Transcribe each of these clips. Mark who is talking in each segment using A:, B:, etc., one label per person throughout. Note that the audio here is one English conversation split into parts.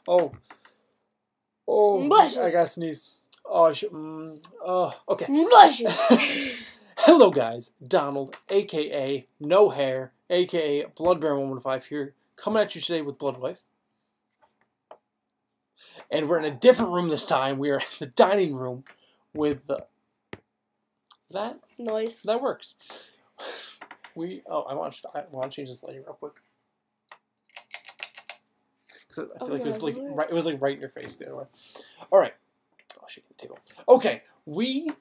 A: Oh. Oh,
B: Blush it.
A: I gotta sneeze. Oh, I should. Okay.
B: Blush it.
A: Hello, guys. Donald, a.k.a. No Hair, a.k.a. Bloodbear115 here, coming at you today with Bloodwife. And we're in a different room this time. We are in the dining room with the... That?
B: Nice.
A: That works. I want to change this lighting real quick. Because I feel like it was like right in your face the other way. All right. I'll shake the table. Okay. We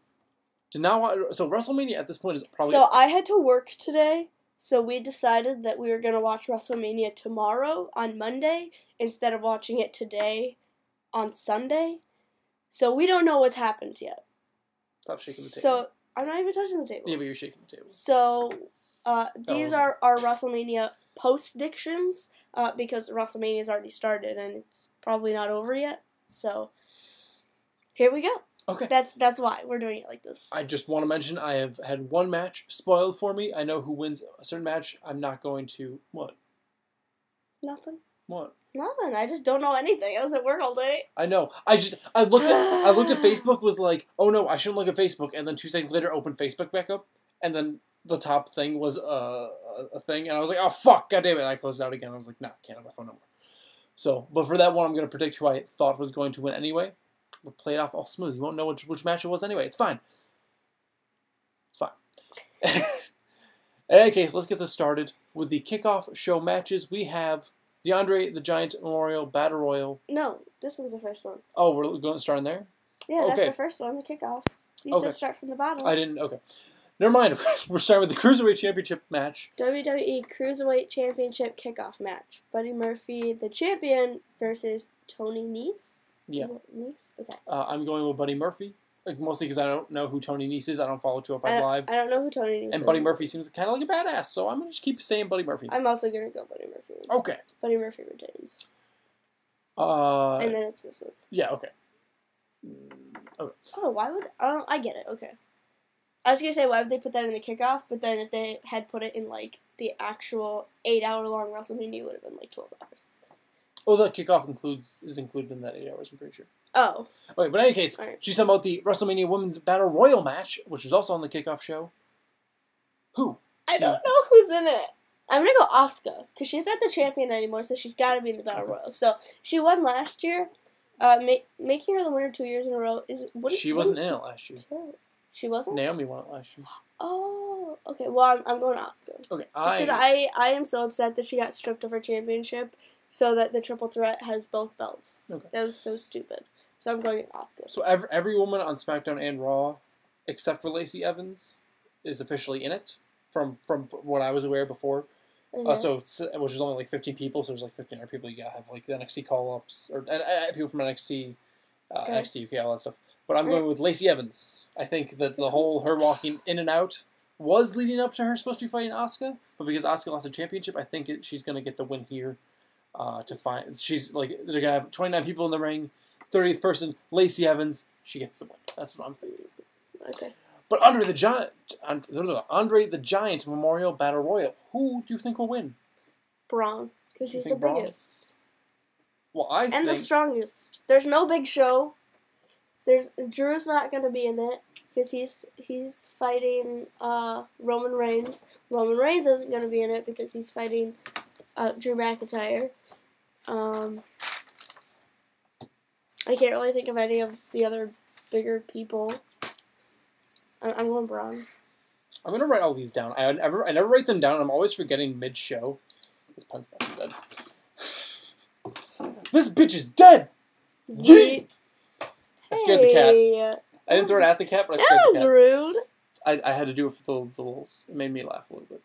A: did not want... So WrestleMania at this point is probably...
B: So I had to work today, so we decided that we were going to watch WrestleMania tomorrow on Monday instead of watching it today on Sunday. So we don't know what's happened yet.
A: Stop shaking the table.
B: So I'm not even touching the table.
A: Yeah, but you're shaking the table.
B: So these are our WrestleMania post-dictions because WrestleMania has already started and it's probably not over yet. So here we go.
A: Okay.
B: That's why we're doing it like this.
A: I just want to mention I have had one match spoiled for me. I know who wins a certain match. I'm not going to... What?
B: Nothing.
A: What?
B: Nothing. I just don't know anything. I was at work all day.
A: I know. I looked at Facebook, was like, oh no, I shouldn't look at Facebook, and then 2 seconds later opened Facebook back up, and then the top thing was a thing, and I was like, oh fuck, god damn it, and I closed it out again. I was like, nah, can't have my phone number. So, but for that one, I'm going to predict who I thought was going to win anyway. We'll play it off all smooth. You won't know which match it was anyway. It's fine. It's fine. In any case, let's get this started with the kickoff show matches. We have the Andre the Giant Memorial Battle Royal.
B: No, this one's the first one.
A: Oh, we're going to start in there?
B: Yeah,
A: Okay.
B: that's the first one, the kickoff. You said start from the bottom.
A: I didn't, okay. Never mind. We're starting with the Cruiserweight Championship match.
B: WWE Cruiserweight Championship kickoff match. Buddy Murphy, the champion, versus Tony Nese.
A: Yeah.
B: Is it Nese? Okay.
A: I'm going with Buddy Murphy. Like, mostly because I don't know who Tony Nese is. I don't follow 205 Live.
B: I don't know who Tony Nese is.
A: And Buddy Murphy seems kind of like a badass, so I'm going to just keep saying Buddy Murphy.
B: I'm also going to go Buddy Murphy.
A: Okay.
B: Buddy Murphy retains. And then it's this one.
A: Yeah, okay. Okay.
B: Oh, why would... I get it, okay. I was going to say, why would they put that in the kickoff? But then if they had put it in, like, the actual 8-hour-long WrestleMania, it would have been, like, 12 hours.
A: Oh, the kickoff is included in that 8 hours, I'm pretty sure.
B: Oh.
A: Okay, but in any case,
B: right.
A: She's talking about the WrestleMania Women's Battle Royal match, which was also on the kickoff show. Who?
B: I don't know who's in it. I'm going to go Asuka, because she's not the champion anymore, so she's got to be in the Battle Royal. So, she won last year. Making her the winner 2 years in a row is...
A: She wasn't in it last year.
B: She wasn't?
A: Naomi won it last year.
B: Oh, okay. Well, I'm going Asuka.
A: Okay,
B: just because I am so upset that she got stripped of her championship so that the triple threat has both belts.
A: Okay.
B: That was so stupid. So I'm going Asuka.
A: So every woman on SmackDown and Raw, except for Lacey Evans, is officially in it, from what I was aware before.
B: Okay.
A: Which is only like 15 people, so there's like 15 other people you gotta have, like the NXT call-ups, or people from NXT,
B: Okay.
A: NXT UK, all that stuff. But I'm going with Lacey Evans. I think that the whole her walking in and out was leading up to her supposed to be fighting Asuka, but because Asuka lost the championship, I think she's gonna get the win here. She's like, they're gonna have 29 people in the ring, 30th person, Lacey Evans, she gets the win. That's what I'm thinking.
B: Okay.
A: But Andre the Giant Memorial Battle Royal, who do you think will win?
B: Braun, because he's the
A: think Braun?
B: biggest
A: Well,
B: and the strongest. There's no Big Show. Drew's not going to be in it because he's fighting Roman Reigns. Roman Reigns isn't going to be in it because he's fighting Drew McIntyre. I can't really think of any of the other bigger people. I'm going Braun.
A: I'm going to write all these down. I never write them down. I'm always forgetting mid-show. This pen's about dead. This bitch is dead! Yeet! I scared the cat. I didn't throw it at the cat, but I scared the cat.
B: That was rude.
A: I had to do it for the little... It made me laugh a little bit.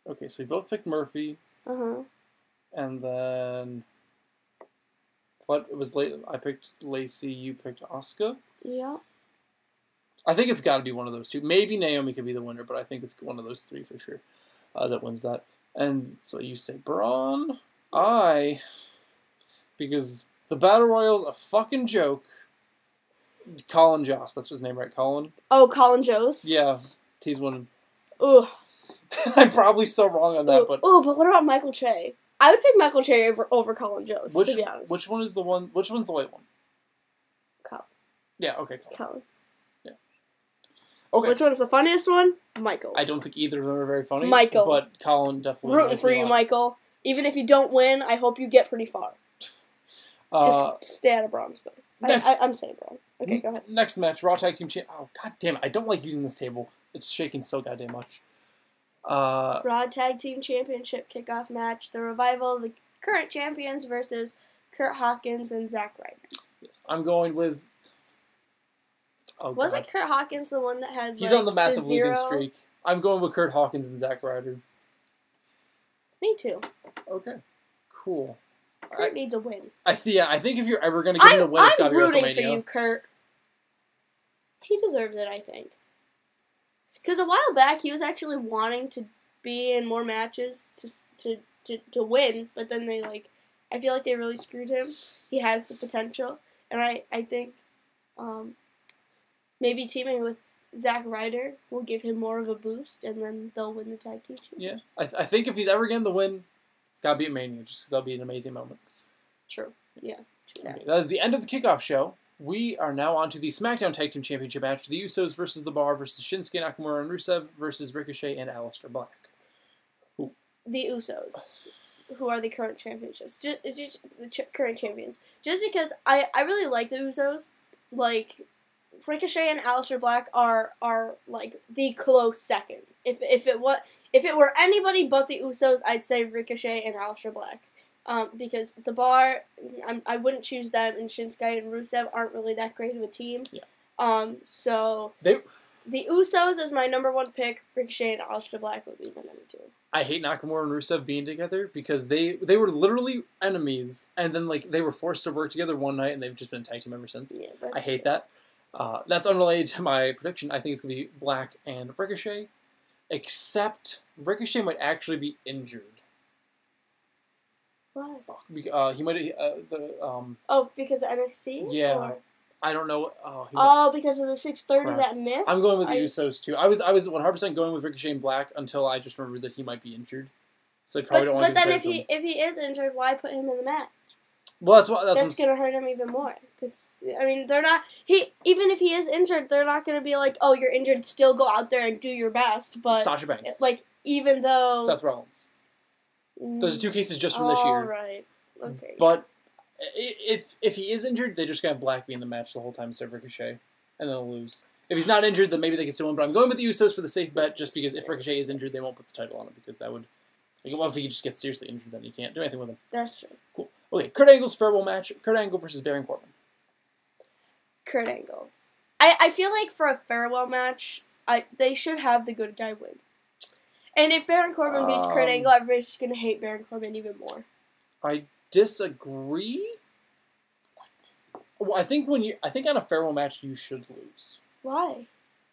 A: Okay, so we both picked Murphy.
B: Uh-huh.
A: And then... What was late? I picked Lacey, you picked Asuka.
B: Yeah.
A: I think it's got to be one of those two. Maybe Naomi could be the winner, but I think it's one of those three for sure that wins that. And so you say Braun. Because the Battle Royale's a fucking joke. Colin Jost, that's his name, right? Colin?
B: Oh, Colin Jost?
A: Yeah, he's winning.
B: Ugh.
A: I'm probably so wrong on that, but...
B: Oh, but what about Michael Che? I would pick Michael Che over Colin Jost, to be honest.
A: Which one is the one? Which one's the white one?
B: Colin.
A: Yeah. Okay.
B: Colin.
A: Yeah. Okay.
B: Which one's the funniest one? Michael.
A: I don't think either of them are very funny.
B: Michael.
A: But Colin definitely.
B: Rooting for you, Michael. Even if you don't win, I hope you get pretty far. Just stay out of bronze. But I'm saying bronze. Okay, go ahead.
A: Next match, Raw Tag Team Champion. Oh, god damn it. I don't like using this table. It's shaking so goddamn much.
B: Raw Tag Team Championship kickoff match. The Revival, the current champions versus Kurt Hawkins and Zack Ryder.
A: Yes, I'm going with...
B: Wasn't Kurt Hawkins the one that had,
A: He's on the massive losing streak. I'm going with Kurt Hawkins and Zack Ryder.
B: Me too.
A: Okay. Cool.
B: Kurt needs a win.
A: I think if you're ever going to get him a win, it's got to be WrestleMania.
B: I'm rooting for you, Kurt. He deserves it, I think. Because a while back, he was actually wanting to be in more matches to win, but then I feel like they really screwed him. He has the potential, and I think maybe teaming with Zack Ryder will give him more of a boost, and then they'll win the tag team championship.
A: Yeah, I think if he's ever getting the win, it's got to be at Mania, just because that'll be an amazing moment.
B: True. Yeah. True.
A: Okay, that is the end of the kickoff show. We are now on to the SmackDown Tag Team Championship match. The Usos versus The Bar versus Shinsuke Nakamura and Rusev versus Ricochet and Aleister Black. Ooh.
B: The Usos, who are the current championships, current champions. Just because I really like the Usos. Like, Ricochet and Aleister Black are like the close second. If it were anybody but the Usos, I'd say Ricochet and Aleister Black. Because The Bar, I wouldn't choose them, and Shinsuke and Rusev aren't really that great of a team.
A: Yeah.
B: So the Usos is my number one pick. Ricochet and Aleister Black would be my number two. I
A: hate Nakamura and Rusev being together because they were literally enemies, and then they were forced to work together one night, and they've just been a tag team ever since.
B: Yeah,
A: I hate that. That's unrelated to my prediction. I think it's gonna be Black and Ricochet, except Ricochet might actually be injured.
B: Why?
A: He might
B: because of NXT?
A: Yeah.
B: Or?
A: I don't know.
B: Because of the 6:30 that missed?
A: I'm going with the Usos too. I was 100% going with Ricochet and Black until I just remembered that he might be injured. So I probably don't want to.
B: But then if he is injured, why put him in the match?
A: Well,
B: that's going to hurt him even more. Because I mean, they're not. Even if he is injured, they're not going to be like, "Oh, you're injured. Still go out there and do your best." But
A: Sasha Banks,
B: even though
A: Seth Rollins. Those are two cases just from this year.
B: All right. Okay.
A: But if he is injured, they just got Black be in the match the whole time instead of Ricochet, and then they'll lose. If he's not injured, then maybe they can still win. But I'm going with the Usos for the safe bet, just because if Ricochet is injured, they won't put the title on him because that would. Well, if he just gets seriously injured, then you can't do anything with him.
B: That's true.
A: Cool. Okay, Kurt Angle's farewell match. Kurt Angle versus Baron Corbin.
B: Kurt Angle. I feel like for a farewell match, they should have the good guy win. And if Baron Corbin beats Kurt Angle, everybody's just going to hate Baron Corbin even more.
A: I disagree. What? Well, I think on a farewell match you should lose.
B: Why?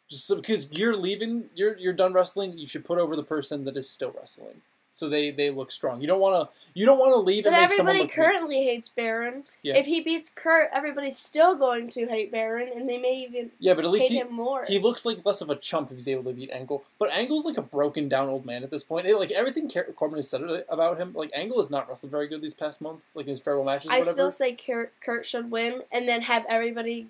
A: Just because you're leaving, you're done wrestling. You should put over the person that is still wrestling, so they look strong. You don't want to leave and make someone look weak.
B: But everybody currently hates Baron. Yeah. If he beats Kurt, everybody's still going to hate Baron, and they may even
A: but at least
B: hate him more.
A: He looks like less of a chump if he's able to beat Angle. But Angle's like a broken down old man at this point. Everything Corbin has said about him, Angle has not wrestled very good these past month, in his farewell matches.
B: I still say Kurt should win, and then have everybody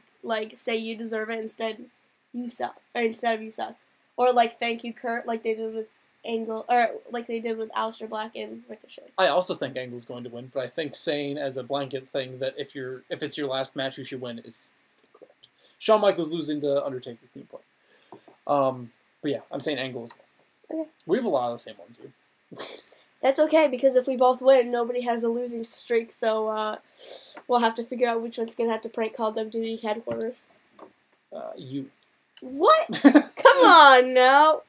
B: say you deserve it instead of you suck, or thank you Kurt, like they did with Angle, or like they did with Aleister Black and Ricochet.
A: I also think Angle's going to win, but I think saying as a blanket thing that if it's your last match you should win is correct. Shawn Michaels losing to Undertaker, team point. But yeah, I'm saying Angle as well.
B: Okay.
A: We have a lot of the same ones here.
B: That's okay, because if we both win, nobody has a losing streak, so we'll have to figure out which one's gonna have to prank call WWE headquarters.
A: You.
B: What? Come on now.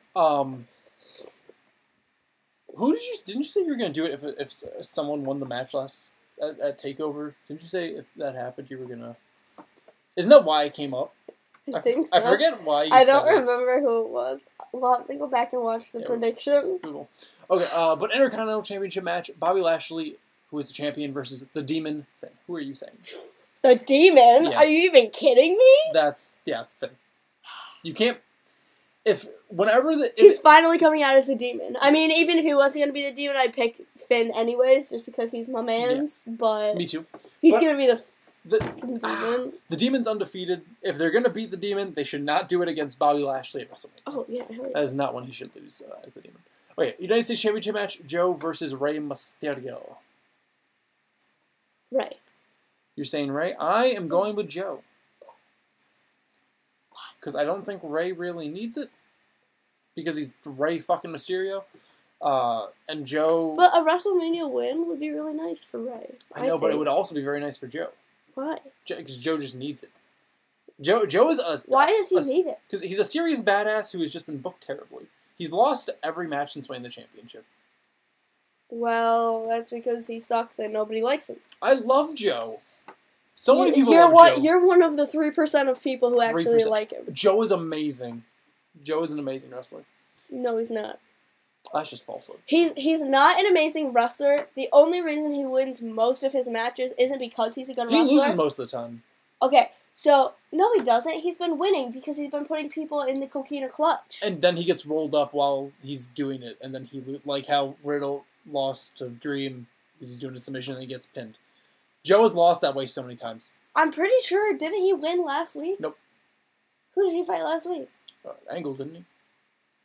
A: Who didn't you say you were gonna do it if someone won the match last at Takeover? Didn't you say if that happened you were gonna? Isn't that why it came up?
B: I think so.
A: I forget why you
B: I
A: said
B: don't remember who it was. We'll have to go back and watch the prediction.
A: Cool. Okay, but Intercontinental Championship match: Bobby Lashley, who is the champion, versus the Demon Finn. Who are you saying?
B: The Demon? Yeah. Are you even kidding me?
A: That's Finn. You can't.
B: He's finally coming out as a demon. I mean, even if he wasn't gonna be the demon, I'd pick Finn anyways, just because he's my man's. Yeah. But
A: me too.
B: He's gonna be the demon.
A: The demon's undefeated. If they're gonna beat the demon, they should not do it against Bobby Lashley at WrestleMania.
B: Oh yeah,
A: that is not when he should lose as the demon. Okay, United States Championship match: Joe versus Rey Mysterio.
B: Rey.
A: You're saying Rey? I am going with Joe. Because I don't think Rey really needs it. Because he's Rey fucking Mysterio. And Joe...
B: But a WrestleMania win would be really nice for Rey.
A: I know, but it would also be very nice for Joe.
B: Why?
A: Because Joe just needs it. Joe is a...
B: Why does he need it?
A: Because he's a serious badass who has just been booked terribly. He's lost every match since winning the championship.
B: Well, that's because he sucks and nobody likes him.
A: I love Joe. So many people love Joe.
B: You're one of the 3% of people who actually like him.
A: Joe is amazing. Joe is an amazing wrestler.
B: No, he's not.
A: That's just falsehood.
B: He's not an amazing wrestler. The only reason he wins most of his matches isn't because he's a good wrestler.
A: He loses most of the time.
B: Okay, so, no he doesn't. He's been winning because he's been putting people in the coquina clutch.
A: And then he gets rolled up while he's doing it, and then like how Riddle lost to Dream because he's doing a submission and he gets pinned. Joe has lost that way so many times.
B: I'm pretty sure, didn't he win last week?
A: Nope.
B: Who did he fight last week?
A: Angle, didn't he?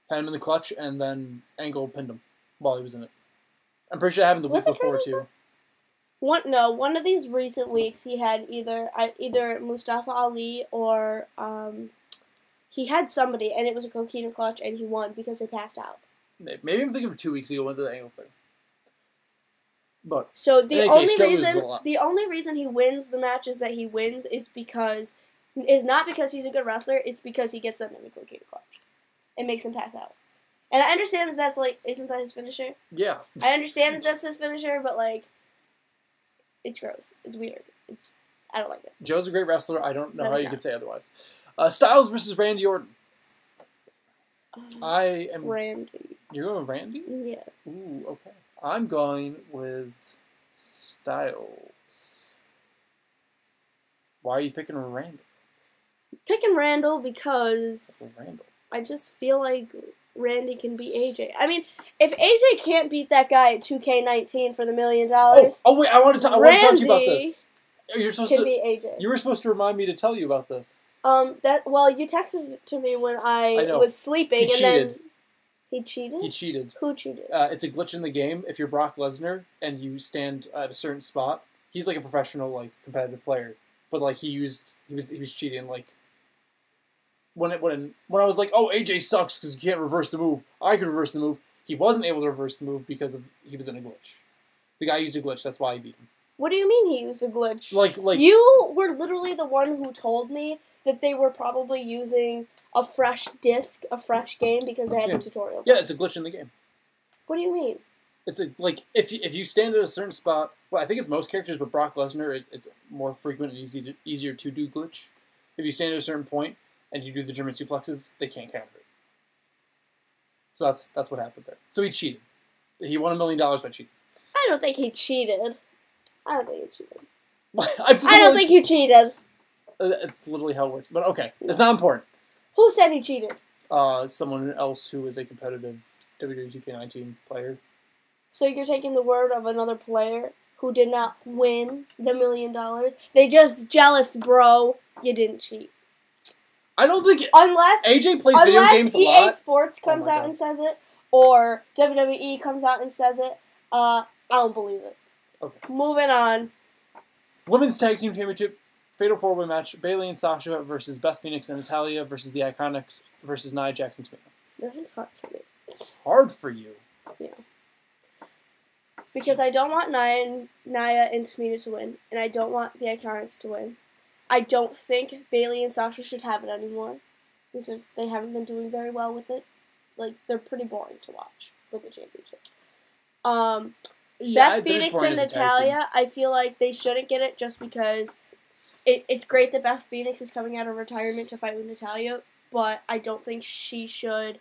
A: Had him in the clutch, and then Angle pinned him while he was in it. I'm pretty sure it happened the week before, too.
B: One of these recent weeks, he had either Mustafa Ali or he had somebody, and it was a coquina clutch, and he won because they passed out.
A: Maybe I'm thinking of 2 weeks ago into the Angle thing. But
B: so the only reason he wins the matches that he wins is not because he's a good wrestler. It's because he gets them in the coquina clutch. It makes him pass out. And I understand that that's like, isn't that his finisher?
A: Yeah.
B: I understand that that's his finisher, but like, it's gross. It's weird. I don't like it.
A: Joe's a great wrestler. I don't know how you could say otherwise. Styles versus Randy Orton. I am
B: Randy.
A: You're going with Randy?
B: Yeah.
A: Ooh, okay. I'm going with Styles. Why are you picking Randy?
B: Picking Randall because I just feel like Randy can beat AJ. I mean, if AJ can't beat that guy at 2K19 for the $1 million,
A: oh wait, I want to talk to you about this. You're supposed to
B: beat AJ.
A: You were supposed to remind me to tell you about this.
B: You texted it to me when I was sleeping, and then he cheated.
A: He cheated.
B: Who cheated?
A: It's a glitch in the game. If you're Brock Lesnar and you stand at a certain spot, he's like a professional, like competitive player, but like he was cheating. Like when I was like, oh, AJ sucks because you can't reverse the move. I could reverse the move. He wasn't able to reverse the move because he was in a glitch. The guy used a glitch. That's why he beat him.
B: What do you mean he used a glitch?
A: Like
B: you were literally the one who told me that they were probably using a fresh disc, a fresh game, because they had the tutorials.
A: Yeah, it's a glitch in the game.
B: What do you mean?
A: It's if you stand at a certain spot. Well, I think it's most characters, but Brock Lesnar, it's more frequent and easier to do glitch. If you stand at a certain point and you do the German suplexes, they can't counter it. So that's what happened there. So he cheated. He won $1 million by cheating.
B: I don't think he cheated. I don't think he cheated.
A: It's literally how it works. But okay, it's not important.
B: Who said he cheated?
A: Someone else who is a competitive WWE 2K19 player.
B: So you're taking the word of another player who did not win the $1 million? They just jealous, bro. You didn't cheat.
A: I don't think
B: unless
A: AJ plays video games a lot.
B: Unless EA Sports comes out and says it, or WWE comes out and says it, I don't believe it.
A: Okay.
B: Moving on.
A: Women's Tag Team Championship, Fatal 4-Way match, Bayley and Sasha versus Beth Phoenix and Natalya versus the Iconics versus Nia Jax and Tamina.
B: This is hard for me.
A: Hard for you?
B: Yeah. Because I don't want Nia and Tamina to win, and I don't want the Iconics to win. I don't think Bayley and Sasha should have it anymore, because they haven't been doing very well with it. Like, they're pretty boring to watch with the championships. Beth Phoenix and Natalya, I feel like they shouldn't get it just because it's great that Beth Phoenix is coming out of retirement to fight with Natalya, but I don't think she should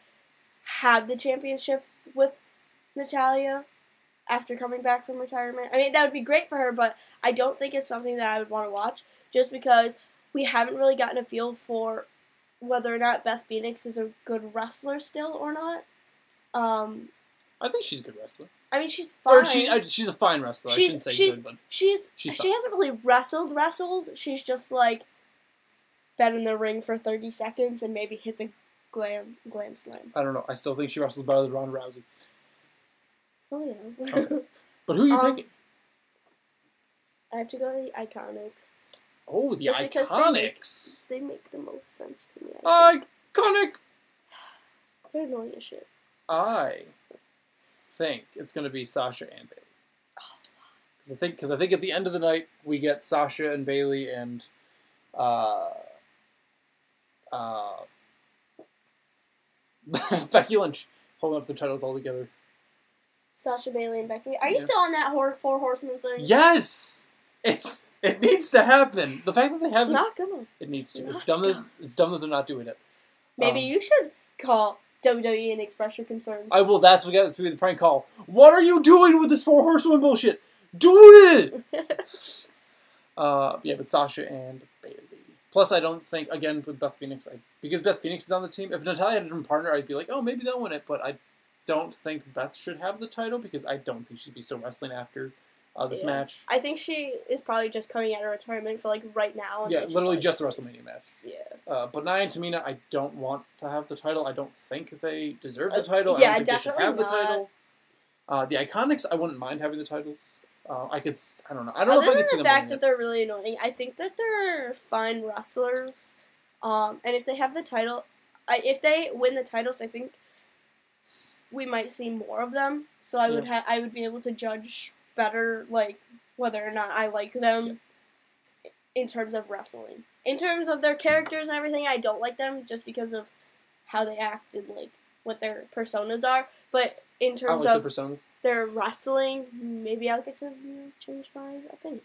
B: have the championships with Natalya after coming back from retirement. I mean, that would be great for her, but I don't think it's something that I would want to watch just because we haven't really gotten a feel for whether or not Beth Phoenix is a good wrestler still or not.
A: I think she's a good wrestler.
B: I mean, she's fine.
A: Or she's a fine wrestler. I shouldn't say good, but
B: she
A: fine.
B: hasn't really wrestled. She's just like been in the ring for 30 seconds and maybe hit the glam slam.
A: I don't know. I still think she wrestles better than Ronda Rousey.
B: Oh yeah.
A: Okay. But who are you picking? I
B: have to go to the Iconics.
A: Oh, the
B: just
A: Iconics.
B: They make the most sense to me.
A: Iconic.
B: They're annoying as shit.
A: I think it's going to be Sasha and Bayley. Because I think at the end of the night we get Sasha and Bayley and Becky Lynch holding up their titles all together.
B: Sasha, Bayley, and Becky. Are you still on that Four Horsemen thing?
A: Yes, it needs to happen. The fact that they haven't,
B: it's not gonna.
A: It needs to. It's dumb that they're not doing it.
B: Maybe you should call WWE and express your concerns.
A: I will. That's going to be the prank call. What are you doing with this Four Horsemen bullshit? Do it! Yeah, but Sasha and Bayley. Plus, I don't think, again, with Beth Phoenix, because Beth Phoenix is on the team, if Natalya had a different partner, I'd be like, oh, maybe they'll win it, but I don't think Beth should have the title, because I don't think she'd be still wrestling after this match.
B: I think she is probably just coming out of retirement for, like, right now.
A: Yeah, literally just the WrestleMania match.
B: Yeah.
A: But Nia and Tamina, I don't want to have the title. I don't think they deserve the title.
B: Yeah,
A: I don't think
B: definitely
A: they should have
B: not.
A: the title. The Iconics, I wouldn't mind having the titles. I don't know. I don't know if I could see them winning it. Other than the
B: fact that they're really annoying, I think that they're fine wrestlers. And if they have the title, if they win the titles, I think we might see more of them. So I would be able to judge better, like, whether or not I like them in terms of wrestling. In terms of their characters and everything, I don't like them just because of how they act and, like, what their personas are. But in terms of their wrestling, maybe I'll get to change my opinion.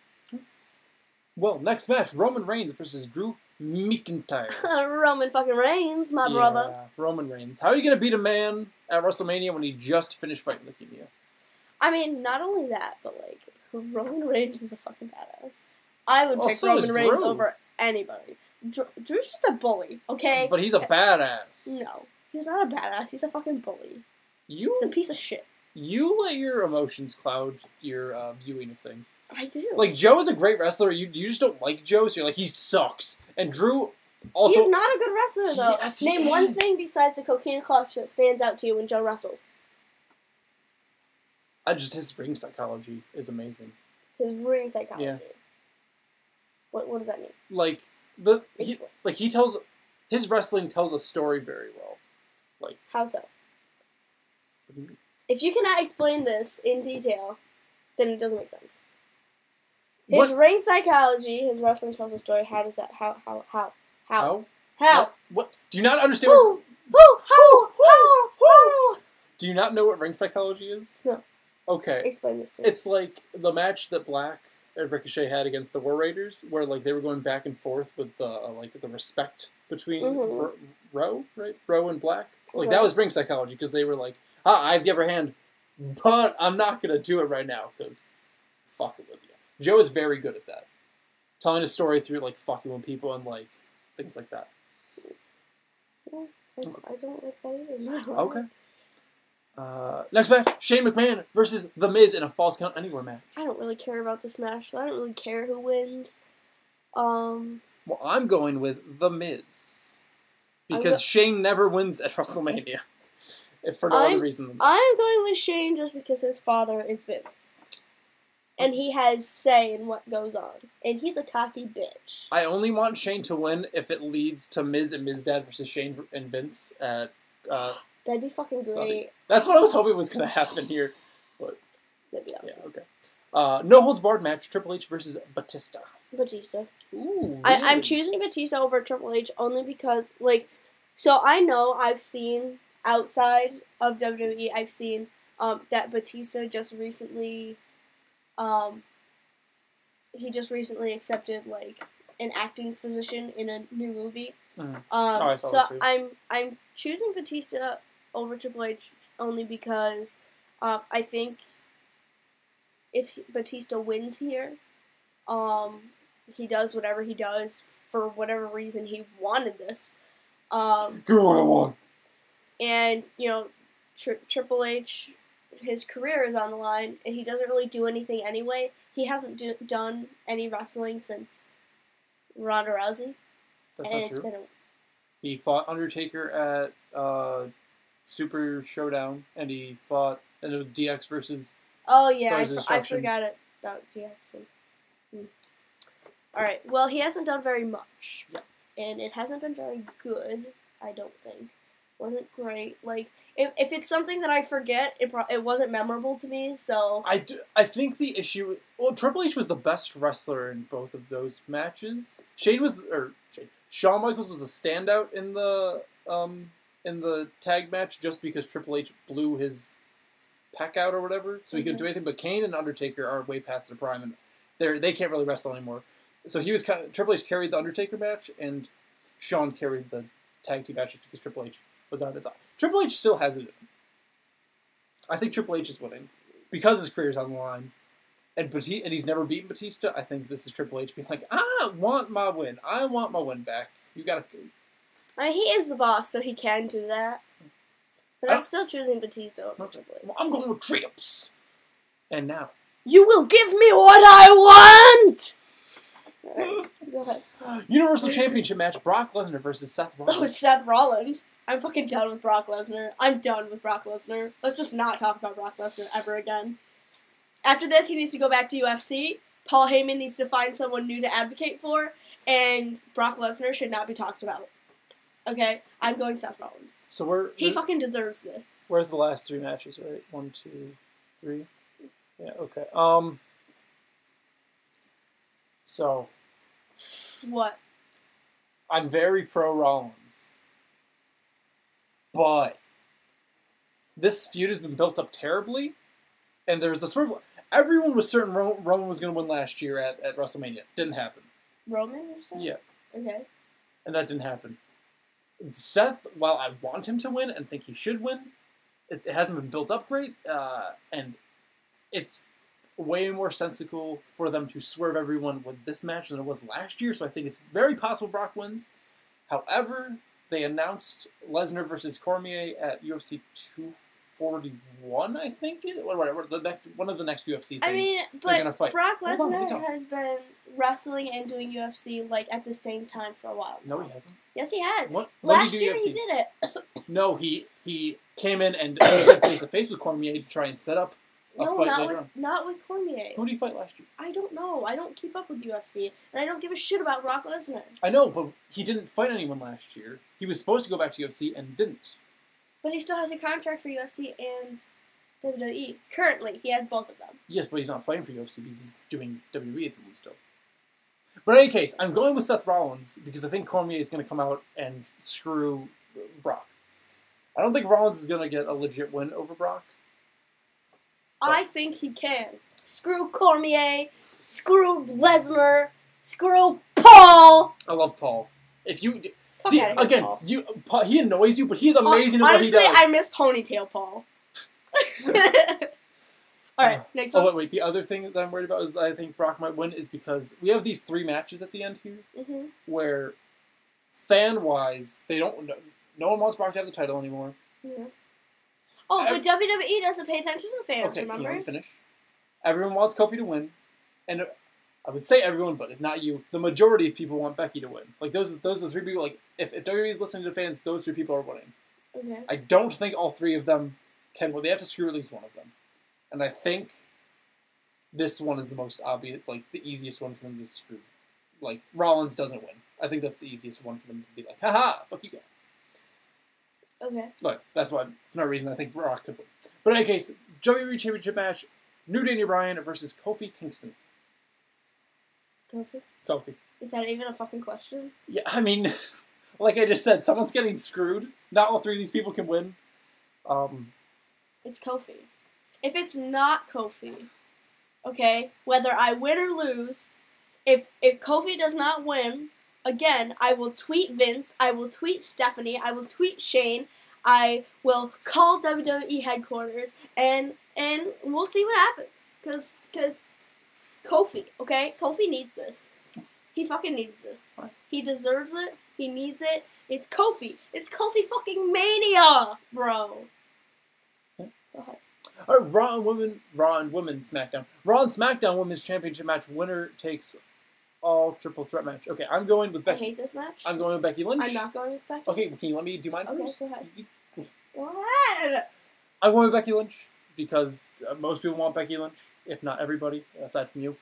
A: Well, next match, Roman Reigns versus Drew McIntyre.
B: Roman fucking Reigns, my brother.
A: Roman Reigns. How are you going to beat a man at WrestleMania when he just finished fighting leukemia?
B: I mean, not only that, but, like, Roman Reigns is a fucking badass. I would pick Roman Reigns over anybody. Drew's just a bully, okay?
A: But he's a badass.
B: No, he's not a badass. He's a fucking bully. He's a piece of shit.
A: You let your emotions cloud your viewing of things.
B: I do.
A: Like, Joe is a great wrestler. You just don't like Joe, so you're like, he sucks. And Drew also...
B: He's not a good wrestler, though.
A: Yes,
B: Name one thing besides the cocaine clutch that stands out to you when Joe wrestles.
A: His ring psychology is amazing.
B: His ring psychology?
A: Yeah.
B: What does that mean?
A: Like, his wrestling tells a story very well. Like...
B: How so? If you cannot explain this in detail, then it doesn't make sense. His ring psychology, his wrestling tells a story. How does that? How?
A: What? Do you not understand? Do you not know what ring psychology is?
B: No.
A: Okay.
B: Explain this to me.
A: It's like the match that Black and Ricochet had against the War Raiders, where like they were going back and forth with the respect between Rowe and Black. Like that was ring psychology because they were like, I have the upper hand, but I'm not gonna do it right now because fucking with you. Joe is very good at that, telling a story through like fucking with people and like things like that.
B: Yeah, I don't like that either.
A: Okay. Next match, Shane McMahon versus The Miz in a Falls Count Anywhere match.
B: I don't really care about this match, so I don't really care who wins.
A: Well, I'm going with The Miz. Because Shane never wins at WrestleMania. If for no other reason than that.
B: I'm going with Shane just because his father is Vince. And he has say in what goes on. And he's a cocky bitch.
A: I only want Shane to win if it leads to Miz and Miz Dad versus Shane and Vince at...
B: That'd be fucking great.
A: Sunday. That's what I was hoping was going to happen here. But,
B: that'd be awesome.
A: Yeah, okay. No holds barred match, Triple H versus Batista.
B: Batista.
A: Ooh, really?
B: I'm choosing Batista over Triple H only because, like... So I know I've seen, outside of WWE, I've seen that Batista just recently... he just recently accepted, like, an acting position in a new movie. I'm choosing Batista over Triple H only because I think if Batista wins here, he does whatever he does for whatever reason he wanted this.
A: Give me what I want.
B: And, Triple H, his career is on the line, and he doesn't really do anything anyway. He hasn't done any wrestling since Ronda Rousey.
A: That's
B: and
A: not
B: it's
A: true.
B: been
A: He fought Undertaker at Super Showdown, and he fought, and it was DX versus.
B: Oh yeah, I
A: Destruction.
B: forgot about DX. All right. Well, he hasn't done very much, and it hasn't been very good. I don't think. Wasn't great. Like if it's something that I forget, it wasn't memorable to me. So
A: I think the issue. Well, Triple H was the best wrestler in both of those matches. Shawn Michaels was a standout in the tag match just because Triple H blew his pec out or whatever, so he couldn't do anything. But Kane and Undertaker are way past their prime, and they can't really wrestle anymore. So he was Triple H carried the Undertaker match, and Shawn carried the tag team matches because Triple H was on his side. Triple H still has it in him. I think Triple H is winning because his career's on the line, and he's never beaten Batista. I think this is Triple H being like, I want my win. I want my win back. You gotta.
B: He is the boss, so he can do that. But I'm still choosing Batista over Triple H.
A: Well, I'm going with Trips. And now.
B: You will give me what I want! Alright, go ahead.
A: Universal Championship match, Brock Lesnar versus Seth Rollins.
B: Oh, Seth Rollins. I'm fucking done with Brock Lesnar. I'm done with Brock Lesnar. Let's just not talk about Brock Lesnar ever again. After this, he needs to go back to UFC. Paul Heyman needs to find someone new to advocate for. And Brock Lesnar should not be talked about. Okay? I'm going Seth Rollins.
A: So
B: he fucking deserves this.
A: Where's the last three matches, right? 1, 2, 3. Yeah, okay. So.
B: What?
A: I'm very pro Rollins. But this feud has been built up terribly. And there's the sort of. Everyone was certain Roman was going to win last year at WrestleMania. Didn't happen.
B: Roman, you said?
A: Yeah.
B: Okay.
A: And that didn't happen. Seth, while I want him to win and think he should win, it hasn't been built up great. And it's way more sensical for them to swerve everyone with this match than it was last year. So I think it's very possible Brock wins. However, they announced Lesnar versus Cormier at UFC 241, I think. Whatever. One of the next UFC things.
B: I mean,
A: they're gonna fight.
B: Brock Lesnar has been wrestling and doing UFC like at the same time for a while.
A: No, he hasn't.
B: Yes, he has.
A: Last
B: year
A: UFC?
B: he did it.
A: No, he came in and went face to face with Cormier to try and set up a fight later on.
B: Not with Cormier.
A: Who did he fight last year?
B: I don't know. I don't keep up with UFC, and I don't give a shit about Brock Lesnar.
A: I know, but he didn't fight anyone last year. He was supposed to go back to UFC and didn't.
B: But he still has a contract for UFC and WWE. Currently, he has both of them.
A: Yes, but he's not fighting for UFC because he's doing WWE at the moment still. But in any case, I'm going with Seth Rollins because I think Cormier is going to come out and screw Brock. I don't think Rollins is going to get a legit win over Brock.
B: I think he can. Screw Cormier. Screw Lesnar. Screw Paul.
A: I love Paul. If you
B: Fuck
A: see
B: outta here,
A: again,
B: Paul.
A: He annoys you, but he's amazing at what he does.
B: Honestly, I miss Ponytail Paul. Alright, next one.
A: Wait. The other thing that I'm worried about is that I think Brock might win is because we have these 3 matches at the end here where, fan-wise, no one wants Brock to have the title anymore.
B: Yeah. Oh, but WWE doesn't pay attention to the fans,
A: okay,
B: remember?
A: Can you finish? Everyone wants Kofi to win, and I would say everyone, but if not you, the majority of people want Becky to win. Like, those are the 3 people, like, if WWE is listening to fans, those 3 people are winning.
B: Okay.
A: I don't think all 3 of them can win. They have to screw at least one of them. And I think this one is the most obvious, like, the easiest one for them to screw. Like, Rollins doesn't win. I think that's the easiest one for them to be like, haha, fuck you guys.
B: Okay.
A: But that's why, it's no reason I think Brock could win. But in any case, WWE Championship match, New Daniel Bryan versus Kofi Kingston. Kofi.
B: Is that even a fucking question?
A: Yeah, I mean, like I just said, someone's getting screwed. Not all 3 of these people can win.
B: It's Kofi. If it's not Kofi, okay, whether I win or lose, if Kofi does not win, again, I will tweet Vince, I will tweet Stephanie, I will tweet Shane, I will call WWE headquarters, and we'll see what happens. Because Kofi, okay? Kofi needs this. He fucking needs this.
A: What?
B: He deserves it. He needs it. It's Kofi. It's Kofi fucking Mania, bro.
A: Yeah.
B: Go ahead.
A: All right, Raw and Women SmackDown. Raw and SmackDown Women's Championship match. Winner takes all triple threat match. Okay, I'm going with Becky.
B: I hate this match.
A: I'm going with Becky Lynch.
B: I'm not going with Becky.
A: Okay, can you let me do mine
B: Okay,
A: first?
B: go ahead.
A: You-
B: Go ahead.
A: I'm going with Becky Lynch because most people want Becky Lynch, if not everybody, aside from you.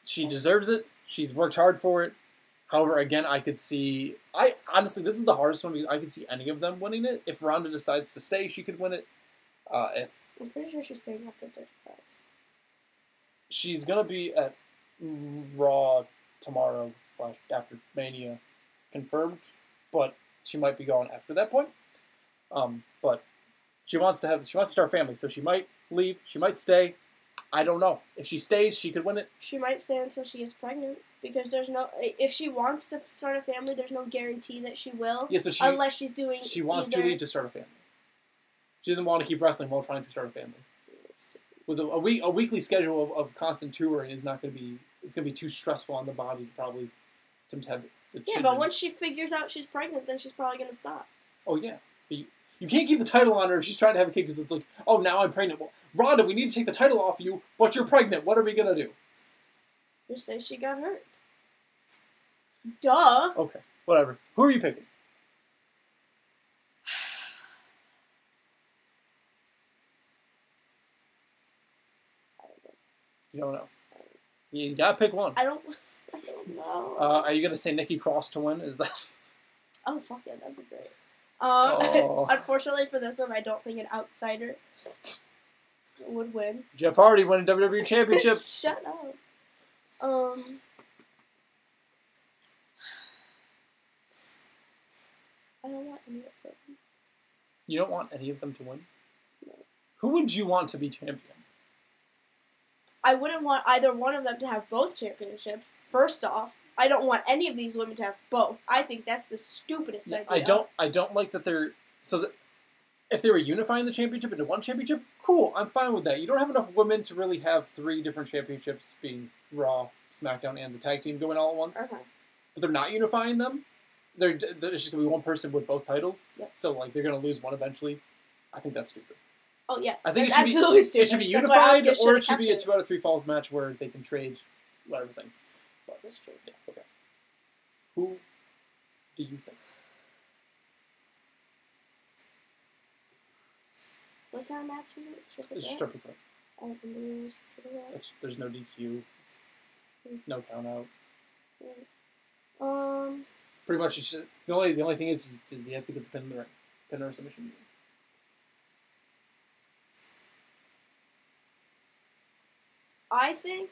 A: She deserves it. She's worked hard for it. However, again, I could see... honestly, this is the hardest one because I could see any of them winning it. If Ronda decides to stay, she could win it.
B: I'm pretty sure she's staying after 35.
A: She's going to be at Raw tomorrow / after Mania confirmed, but she might be gone after that point. But she wants to start a family, so she might leave, she might stay. I don't know. If she stays, she could win it.
B: She might stay until she gets pregnant because there's no. If she wants to start a family, there's no guarantee that she will.
A: Yes, but
B: unless she's doing.
A: She wants to leave to start a family. She doesn't want to keep wrestling while trying to start a family. With a weekly schedule of constant touring is not going to be. It's going to be too stressful on the body to have the children.
B: Yeah, but once she figures out she's pregnant, then she's probably going to stop.
A: Oh yeah, but you can't keep the title on her if she's trying to have a kid because it's like, oh, now I'm pregnant. Well, Ronda, we need to take the title off you, but you're pregnant. What are we going to do?
B: Just say she got hurt. Duh.
A: Okay, whatever. Who are you picking? You don't know. You gotta pick one.
B: I don't know.
A: Are you gonna say Nikki Cross to win? Is that?
B: Oh fuck yeah, that'd be great.
A: Oh.
B: Unfortunately for this one, I don't think an outsider would win.
A: Jeff Hardy won a WWE Championship.
B: Shut up. I don't want any of them.
A: You don't want any of them to win?
B: No.
A: Who would you want to be champion?
B: I wouldn't want either one of them to have both championships. First off, I don't want any of these women to have both. I think that's the stupidest idea.
A: I don't like that they're if they were unifying the championship into one championship, cool, I'm fine with that. You don't have enough women to really have 3 different championships, being Raw, SmackDown, and the tag team going all at once.
B: Okay.
A: But they're not unifying them. There's just gonna be one person with both titles.
B: Yes.
A: So like they're gonna lose one eventually. I think that's stupid.
B: Oh yeah,
A: I think
B: that's absolutely stupid.
A: It should be unified, or it should be a 2 out of 3 falls match where they can trade whatever things. But
B: that's true.
A: Yeah, okay. Who do you think?
B: What kind of match is it? Triple
A: It's
B: threat?
A: triple threat.
B: I don't believe it's triple threat.
A: There's no DQ. It's no count out. Pretty much, it's just, the only thing is you have to get the pin in the ring, pin or submission.
B: I think,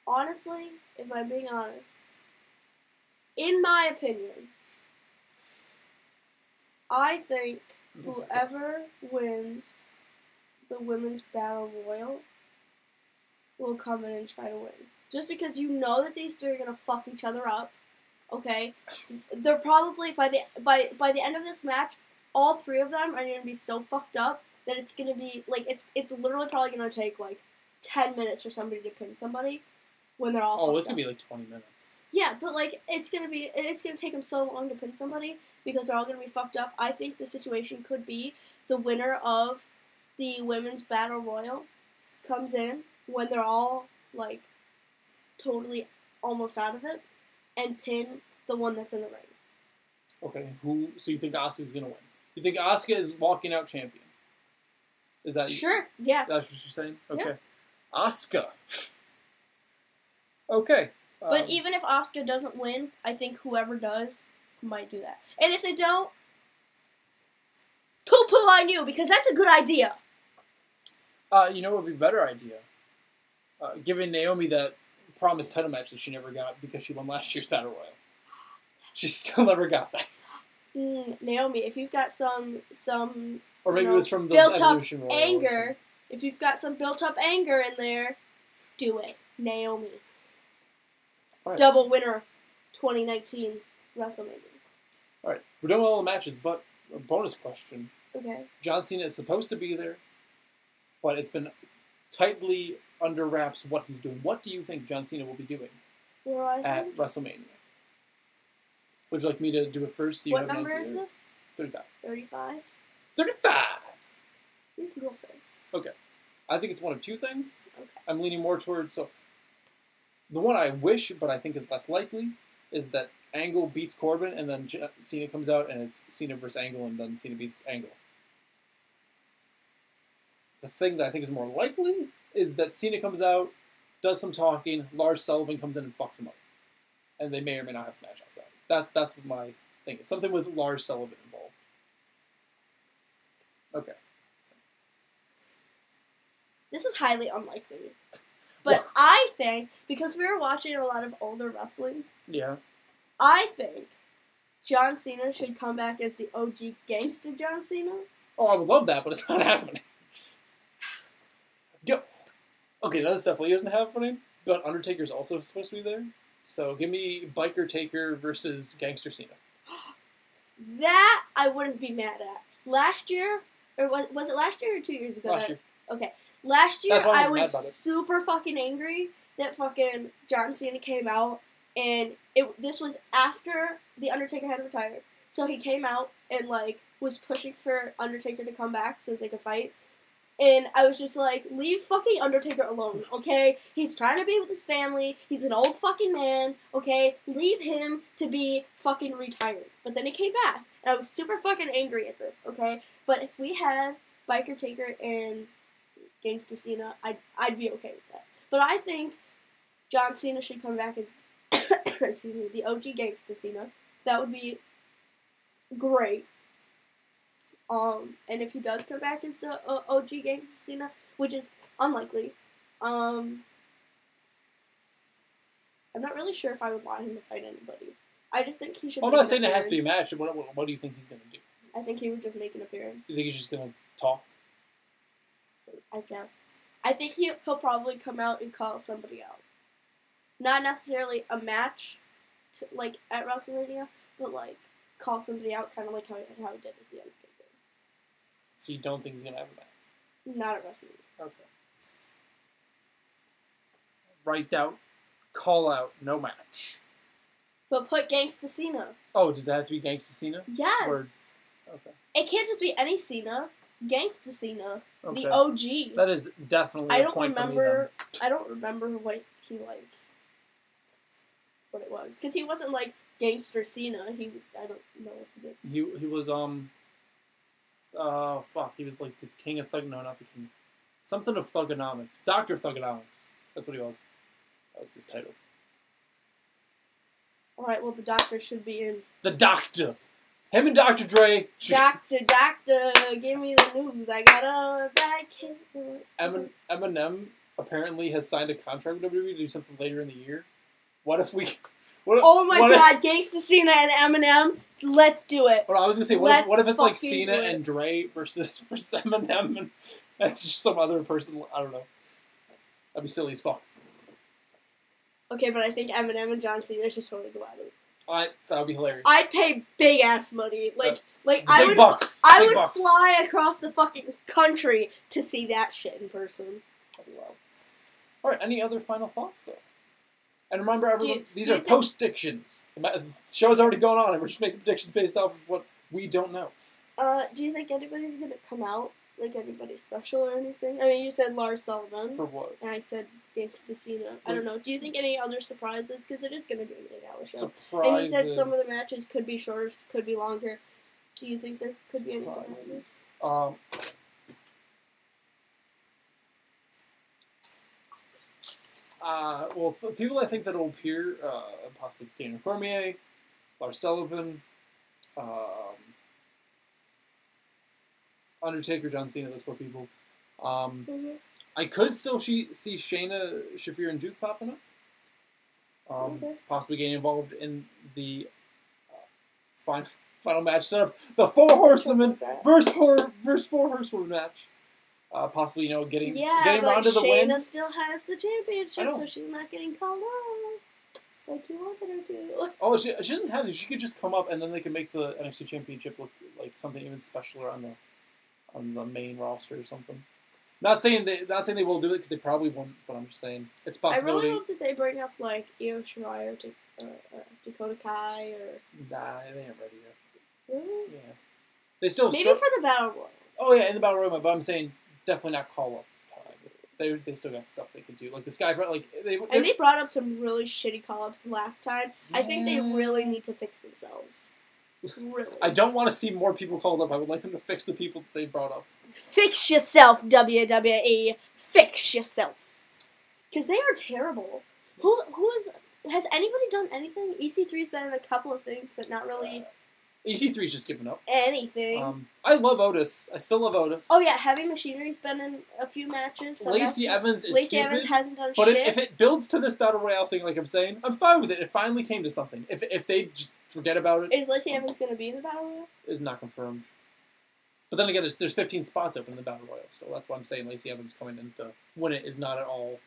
B: honestly, if I'm being honest, in my opinion, I think whoever wins the Women's Battle Royal will come in and try to win. Just because you know that these 3 are gonna fuck each other up, okay? They're probably by the end of this match, all 3 of them are gonna be so fucked up that it's gonna be like it's literally probably gonna take like 10 minutes for somebody to pin somebody when they're all.
A: Oh, it's gonna be like 20 minutes.
B: Yeah, but like it's gonna take them so long to pin somebody because they're all gonna be fucked up. I think the situation could be the winner of the Women's Battle Royal comes in when they're all like totally almost out of it and pin the one that's in the ring.
A: Okay, so you think Asuka's gonna win? You think Asuka is walking out champion? Is that
B: sure? Yeah.
A: That's what you're saying? Okay.
B: Yeah.
A: Asuka. Okay.
B: But even if Asuka doesn't win, I think whoever does might do that. And if they don't, poo-poo on you, because that's a good idea.
A: You know what would be a better idea? Giving Naomi that promised title match that she never got because she won last year's Battle Royal. She still never got that.
B: Naomi, if you've got some
A: or maybe it was from the
B: built-up anger, if you've got some built-up anger in there, do it. Naomi.
A: Right.
B: Double winner 2019 WrestleMania.
A: Alright, we're done with all the matches, but a bonus question.
B: Okay.
A: John Cena is supposed to be there, but it's been tightly under wraps what he's doing. What do you think John Cena will be doing at WrestleMania? Would you like me to do it first? So
B: what number is this?
A: 35.
B: 35?
A: 35!
B: You can go first.
A: Okay. I think it's one of two things.
B: Okay.
A: I'm leaning more towards... So, the one I wish, but I think is less likely, is that Angle beats Corbin, and then Cena comes out, and it's Cena versus Angle, and then Cena beats Angle. The thing that I think is more likely is that Cena comes out, does some talking, Lars Sullivan comes in and fucks him up. And they may or may not have a match after that. That's what my thing is. Something with Lars Sullivan involved. Okay.
B: This is highly unlikely. But I think, because we were watching a lot of older wrestling,
A: yeah,
B: I think John Cena should come back as the OG gangster John Cena.
A: Oh, I would love that, but it's not happening. Okay, that's definitely isn't happening, but Undertaker's also supposed to be there. So give me Biker Taker versus Gangster Cena.
B: That I wouldn't be mad at. Last year, or was it last year or 2 years ago?
A: Last year.
B: Okay. Last year, I was
A: mad about it.
B: super fucking angry that fucking John Cena came out, and this was after The Undertaker had retired. So he came out and, like, was pushing for Undertaker to come back so they could fight. And I was just like, leave fucking Undertaker alone, okay? He's trying to be with his family. He's an old fucking man, okay? Leave him to be fucking retired. But then he came back, and I was super fucking angry at this, okay? But if we had Biker Taker and Gangsta Cena, I'd be okay with that. But I think John Cena should come back as, excuse me, the OG Gangsta Cena. That would be great. And if he does come back as the OG Gangsta Cena, which is unlikely, I'm not really sure if I would want him to fight anybody. I just think he should.
A: I'm not saying it has to be a match. What do you think he's going to do?
B: I think he would just make an appearance.
A: Do you think he's just going to talk?
B: I guess. I think he'll probably come out and call somebody out. Not necessarily a match, like at WrestleMania, but like call somebody out, kind of like how he did at the end.
A: So you don't think he's going to have a match?
B: Not at WrestleMania.
A: Okay. Write out, call out, no match.
B: But put Gangsta Cena.
A: Oh, does it have to be Gangsta Cena?
B: Yes.
A: Okay.
B: It can't just be any Cena. Gangsta Cena.
A: Okay.
B: The OG.
A: That is definitely a point for me, then.
B: I don't remember what he, like, what it was. Because he wasn't, like, Gangster Cena. I don't know what he did.
A: He was, he was like the king of thug. No, not the king. Something of thugonomics. Doctor of Thugonomics. That's what he was. That was his title.
B: Alright, well, the Doctor should be in.
A: The Doctor! Him and Dr. Dre.
B: Doctor, give me the news. I got a bad kid.
A: Eminem apparently has signed a contract with WWE to do something later in the year. What if we...
B: Oh my god, Gangsta Cena and Eminem. Let's do it.
A: Well, I was gonna say, what if it's like Cena and Dre versus Eminem, and that's just some other person? I don't know. That'd be silly as fuck.
B: Okay, but I think Eminem and John Cena should totally go at it.
A: That would be hilarious.
B: I'd pay big ass money,
A: I would
B: fly across the fucking country to see that shit in person.
A: That'd be wild. All right, any other final thoughts though? And remember, everyone, these are post-dictions. The show's already going on, and we're just making predictions based off of what we don't know.
B: Do you think anybody's going to come out? Like, anybody special or anything? I mean, you said Lars Sullivan.
A: For what?
B: And I said Gangsta Cena. I don't know. Do you think any other surprises? Because it is going to be an 8-hour show.
A: Surprises.
B: And you said some of the matches could be shorter, could be longer. Do you think there could be any surprises?
A: Well, people I think that will appear, possibly Daniel Cormier, Lars Sullivan, Undertaker, John Cena, those 4 people. I could still see Shayna, Shafir, and Duke popping up. Possibly getting involved in the final match setup. The 4 Horsewomen versus 4 Horsewomen match. Possibly, getting Ronda the win.
B: Shayna still has the championship, so she's not getting called out like you wanted her to.
A: Oh, she doesn't have to. She could just come up, and then they can make the NXT championship look like something even specialer on the main roster or something. Not saying they will do it because they probably won't, but I'm just saying it's a possibility.
B: I really hope that they bring up like Io Shirai or Dakota Kai or.
A: Nah, they ain't ready yet.
B: Really?
A: Yeah, they still
B: maybe for the Battle Royal.
A: Oh yeah, in the Battle Royal, but I'm saying definitely not call up. They still got stuff they could do, like the Sky, like
B: they brought up some really shitty call-ups last time. Yeah. I think they really need to fix themselves. Really.
A: I don't want to see more people called up. I would like them to fix the people that they brought up.
B: Fix yourself, WWE. Fix yourself. Because they are terrible. Has anybody done anything? EC3's been in a couple of things, but not really.
A: EC3's just giving up.
B: Anything.
A: I love Otis. I still love Otis.
B: Oh yeah, Heavy Machinery's been in a few matches.
A: Lacey Evans is
B: Lacey
A: stupid.
B: Evans hasn't done
A: but
B: shit.
A: But if it builds to this Battle Royale thing, like I'm saying, I'm fine with it. It finally came to something. If they just forget about it.
B: Is Lacey Evans going to be in the Battle Royale?
A: It's not confirmed. But then again, there's 15 spots open in the Battle Royale still. That's why I'm saying Lacey Evans coming in to win it is not at all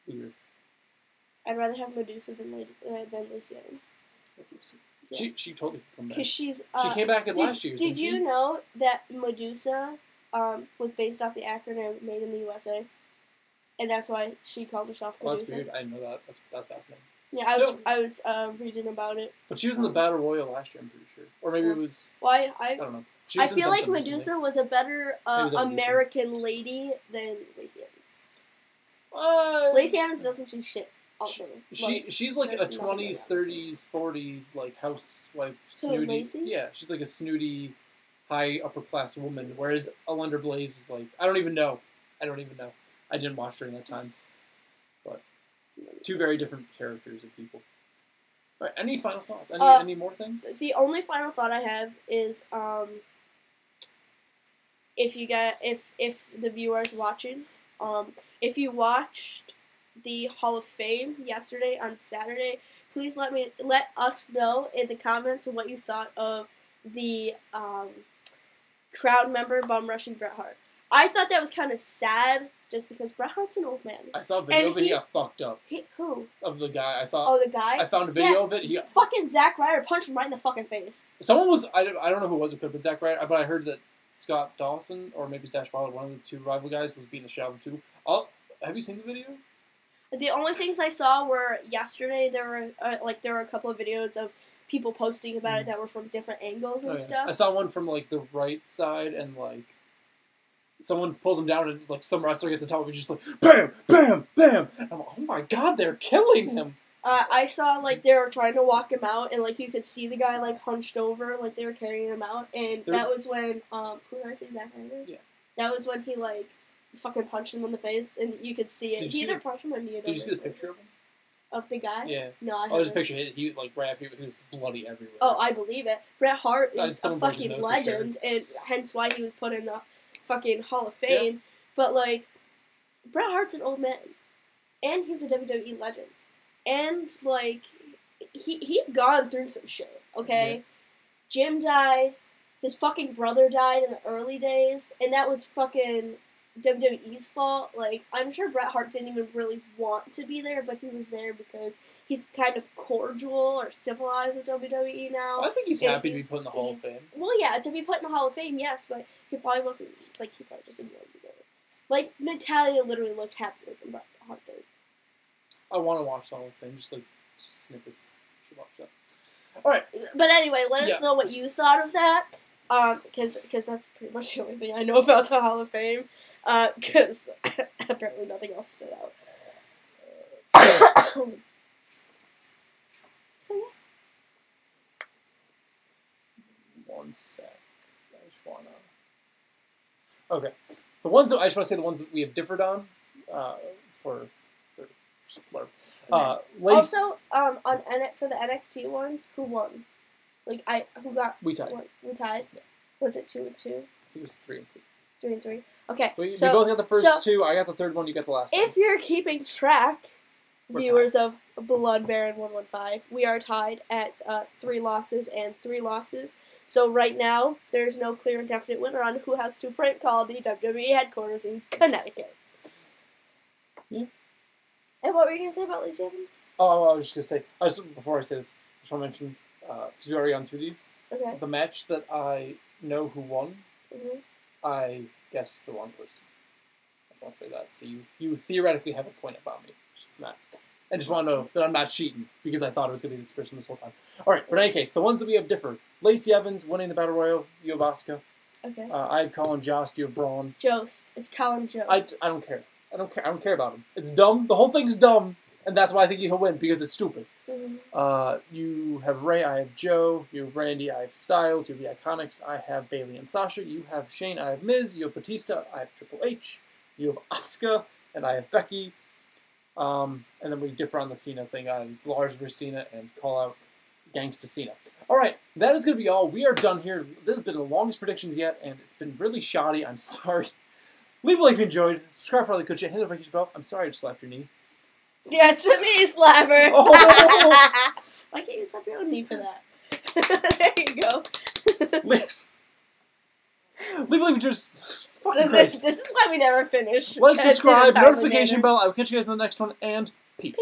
A: weird.
B: I'd rather have Medusa than Lacey Evans.
A: Yeah. She totally could come back.
B: Because she
A: came back in last year.
B: Did you know that Medusa was based off the acronym Made in the USA? And that's why she called herself Medusa.
A: Oh, that's weird. I didn't know that. That's fascinating.
B: Yeah, I was reading about it.
A: But she was in the Battle Royal last year, I'm pretty sure. Or maybe it was...
B: Well,
A: I don't know.
B: I feel like Medusa was a better American lady than Lacey Evans. Lacey Evans doesn't do shit. Also,
A: she's like a 20s, 30s, 40s like housewife snooty.
B: Lacey?
A: Yeah, she's like a snooty, high upper class woman. Whereas Alundra Blaze was like I don't even know. I didn't watch during that time. But two very different characters and people. All right, any final thoughts? Any more things?
B: The only final thought I have is if the viewers watching, if you watched the Hall of Fame yesterday on Saturday, please let us know in the comments what you thought of the crowd member bum rushing Bret Hart. I thought that was kind of sad, just because Bret Hart's an old man.
A: I saw a video of it. He got fucked up.
B: Who?
A: Of the guy. I saw.
B: Oh, the guy.
A: I found a video of it.
B: Fucking Zack Ryder punched him right in the fucking face.
A: Someone was. I don't know who it was. It could have been Zack Ryder, but I heard that Scott Dawson or maybe Dash Pollard, one of the two rival guys, was beating the shit out of him too. Have you seen the video?
B: The only things I saw were yesterday. There were a couple of videos of people posting about it that were from different angles and stuff.
A: I saw one from like the right side and like someone pulls him down and like some wrestler gets the top and just like bam, bam, bam. And I'm like, oh my god, they're killing him.
B: I saw like they were trying to walk him out and like you could see the guy like hunched over like they were carrying him out and that was when who did I say Zack Ryder?
A: Yeah.
B: That was when he like fucking punched him in the face, and you could see it. He either punched him or kneed him.
A: Did you see the picture of him?
B: Of the guy?
A: Yeah.
B: No, I haven't.
A: There's a picture. He like right after he was bloody everywhere.
B: Oh, I believe it. Bret Hart is a fucking legend, and hence why he was put in the fucking Hall of Fame. Yeah. But like, Bret Hart's an old man, and he's a WWE legend, and like, he's gone through some shit. Okay, yeah. Jim died. His fucking brother died in the early days, and that was fucking WWE's fault. Like, I'm sure Bret Hart didn't even really want to be there, but he was there because he's kind of cordial or civilized with WWE now.
A: I think he's happy to be put in the Hall of Fame.
B: Well, yeah, to be put in the Hall of Fame, yes, but he probably wasn't, like, he probably just didn't want to be there. Like, Natalia literally looked happier than Bret Hart did.
A: I want to watch the Hall of Fame, just like snippets. I should watch that. Alright.
B: But anyway, let us know what you thought of that. Because that's pretty much the only thing I know about the Hall of Fame. Because apparently nothing else stood out. So yeah.
A: One sec. I just wanna. Okay, the ones that I just want to say the ones that we have differed on, for just blurb.
B: Also, for the NXT ones, who won? We tied. We tied.
A: Yeah.
B: Was it 2-2?
A: I think it was 3-3.
B: 3-3. Okay.
A: We both got the first two. I got the third one. You got the last one.
B: If you're keeping track, viewers of Blood Baron 115, we are tied at 3 losses and 3 losses. So right now, there's no clear and definite winner on who has to prank call the WWE headquarters in Connecticut.
A: Yeah.
B: And what were you going to say about Lacey Evans?
A: Oh, I was just going to say, before I say this, I just want to mention, because we've already gone through these, the match that I know who won, I guessed the wrong person. I'll say that. So you theoretically have a point about me. Just that. And just want to know that I'm not cheating because I thought it was going to be this person this whole time. All right, but in any case, the ones that we have differ. Lacey Evans winning the Battle Royal. You have Asuka.
B: Okay.
A: I have Colin Jost. You have Braun.
B: Jost. It's Colin Jost.
A: I don't care. I don't care about him. It's dumb. The whole thing's dumb, and that's why I think he'll win because it's stupid.
B: Mm-hmm.
A: You have Ray. I have Joe. You have Randy. I have Styles. You have the Iconics. I have Bayley and Sasha. You have Shane. I have Miz. You have Batista. I have Triple H. You have Asuka, and I have Becky. And then we differ on the Cena thing. Lars versus Cena and call out Gangsta Cena. All right, that is going to be all. We are done here. This has been the longest predictions yet, and it's been really shoddy. I'm sorry. Leave a like if you enjoyed. Subscribe for all the good shit. Hit the notification bell. I'm sorry I just slapped your knee.
B: Yeah, it's a knee slapper.
A: Oh.
B: Why can't you slap your own knee for that? There you go.
A: Leave a like if you just...
B: This is why we never finish.
A: Like, subscribe, notification bell. I will catch you guys in the next one, and peace.